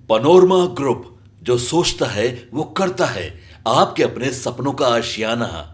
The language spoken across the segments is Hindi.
पनोरमा ग्रुप, जो सोचता है वो करता है। आपके अपने सपनों का आशियाना।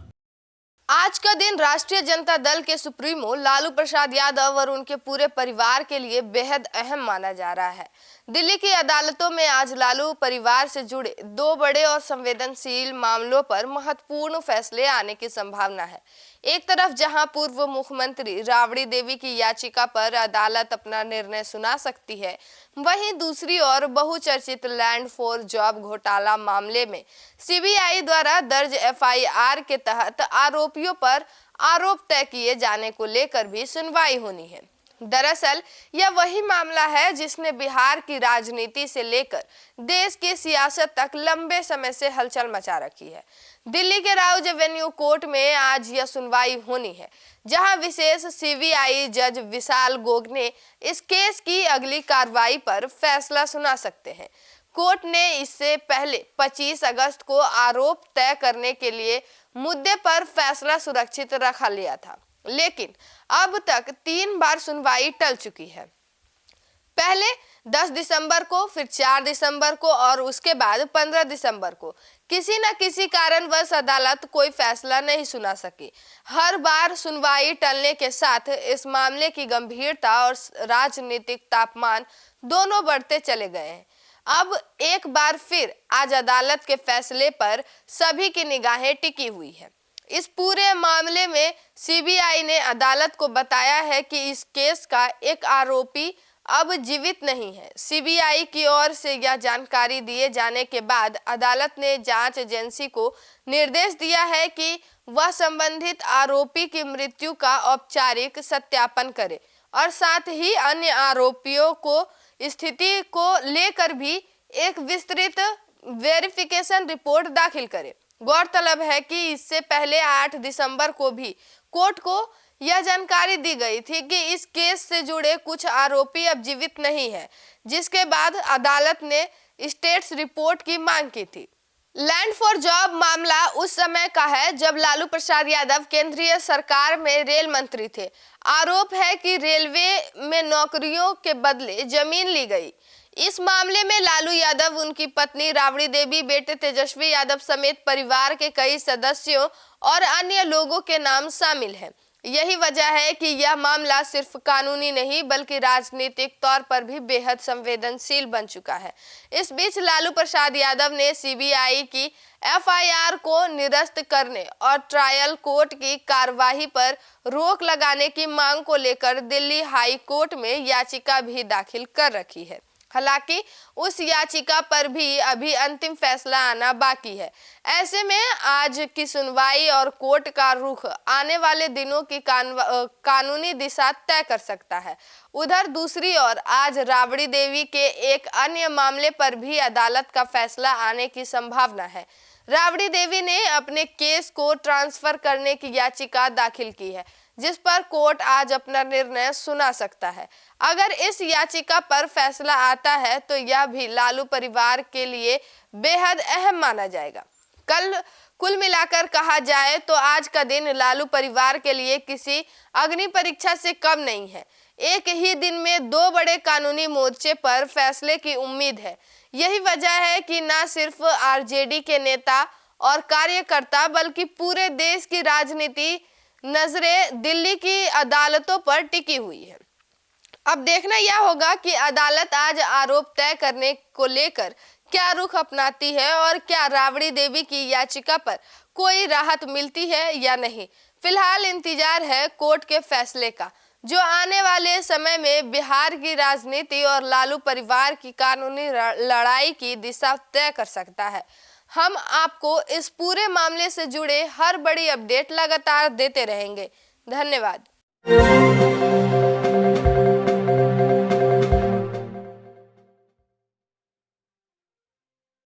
आज का दिन राष्ट्रीय जनता दल के सुप्रीमो लालू प्रसाद यादव और उनके पूरे परिवार के लिए बेहद अहम माना जा रहा है। दिल्ली की अदालतों में आज लालू परिवार से जुड़े दो बड़े और संवेदनशील मामलों पर महत्वपूर्ण फैसले आने की संभावना है। एक तरफ जहां पूर्व मुख्यमंत्री राबड़ी देवी की याचिका पर अदालत अपना निर्णय सुना सकती है, वहीं दूसरी ओर बहुचर्चित लैंड फॉर जॉब घोटाला मामले में सीबीआई द्वारा दर्ज एफआईआर के तहत आरोपियों पर आरोप तय किए जाने को लेकर भी सुनवाई होनी है। दरअसल यह वही मामला है जिसने बिहार की राजनीति से लेकर देश की सियासत तक लंबे समय से हलचल मचा रखी है। दिल्ली के राउज एवेन्यू कोर्ट में आज यह सुनवाई होनी है, जहां विशेष सीबीआई जज विशाल गोग ने इस केस की अगली कार्रवाई पर फैसला सुना सकते हैं। कोर्ट ने इससे पहले 25 अगस्त को आरोप तय करने के लिए मुद्दे पर फैसला सुरक्षित रखा लिया था, लेकिन अब तक 3 बार सुनवाई टल चुकी है। पहले 10 दिसंबर को, फिर 4 दिसंबर को और उसके बाद 15 दिसंबर को किसी न किसी कारणवश अदालत कोई फैसला नहीं सुना सकी। हर बार सुनवाई टलने के साथ इस मामले की गंभीरता और राजनीतिक तापमान दोनों बढ़ते चले गए हैं। अब एक बार फिर आज अदालत के फैसले पर सभी की निगाहें टिकी हुई है। इस पूरे मामले में सीबीआई ने अदालत को बताया है कि इस केस का एक आरोपी अब जीवित नहीं है। सीबीआई की ओर से यह जानकारी दिए जाने के बाद अदालत ने जांच एजेंसी को निर्देश दिया है कि वह संबंधित आरोपी की मृत्यु का औपचारिक सत्यापन करे और साथ ही अन्य आरोपियों को स्थिति को लेकर भी एक विस्तृत वेरिफिकेशन रिपोर्ट दाखिल करे। गौरतलब है कि इससे पहले 8 दिसंबर को भी कोर्ट को यह जानकारी दी गई थी कि इस केस से जुड़े कुछ आरोपी अब जीवित नहीं है, जिसके बाद अदालत ने स्टेट्स रिपोर्ट की मांग की थी। लैंड फॉर जॉब मामला उस समय का है जब लालू प्रसाद यादव केंद्रीय सरकार में रेल मंत्री थे। आरोप है कि रेलवे में नौकरियों के बदले जमीन ली गई। इस मामले में लालू यादव, उनकी पत्नी राबड़ी देवी, बेटे तेजस्वी यादव समेत परिवार के कई सदस्यों और अन्य लोगों के नाम शामिल हैं। यही वजह है कि यह मामला सिर्फ कानूनी नहीं बल्कि राजनीतिक तौर पर भी बेहद संवेदनशील बन चुका है। इस बीच लालू प्रसाद यादव ने सीबीआई की एफआईआर को निरस्त करने और ट्रायल कोर्ट की कार्यवाही पर रोक लगाने की मांग को लेकर दिल्ली हाई कोर्ट में याचिका भी दाखिल कर रखी है। हालांकि उस याचिका पर भी अभी अंतिम फैसला आना बाकी है। ऐसे में आज की सुनवाई और कोर्ट का रुख आने वाले दिनों की कानूनी दिशा तय कर सकता है। उधर दूसरी ओर आज राबड़ी देवी के एक अन्य मामले पर भी अदालत का फैसला आने की संभावना है। राबड़ी देवी ने अपने केस को ट्रांसफर करने की याचिका दाखिल की है, जिस पर कोर्ट आज अपना निर्णय सुना सकता है। अगर इस याचिका पर फैसला आता है तो यह भी लालू परिवार के लिए बेहद अहम माना जाएगा। कुल मिलाकर कहा जाए तो आज का दिन लालू परिवार के लिए किसी अग्नि परीक्षा से कम नहीं है। एक ही दिन में 2 बड़े कानूनी मोर्चे पर फैसले की उम्मीद है। यही वजह है कि न सिर्फ आरजेडी के नेता और कार्यकर्ता बल्कि पूरे देश की राजनीति नजरें दिल्ली की अदालतों पर टिकी हुई है। अब देखना यह होगा कि अदालत आज आरोप तय करने को लेकर क्या रुख अपनाती है और क्या राबड़ी देवी की याचिका पर कोई राहत मिलती है या नहीं। फिलहाल इंतजार है कोर्ट के फैसले का, जो आने वाले समय में बिहार की राजनीति और लालू परिवार की कानूनी लड़ाई की दिशा तय कर सकता है। हम आपको इस पूरे मामले से जुड़े हर बड़ी अपडेट लगातार देते रहेंगे। धन्यवाद।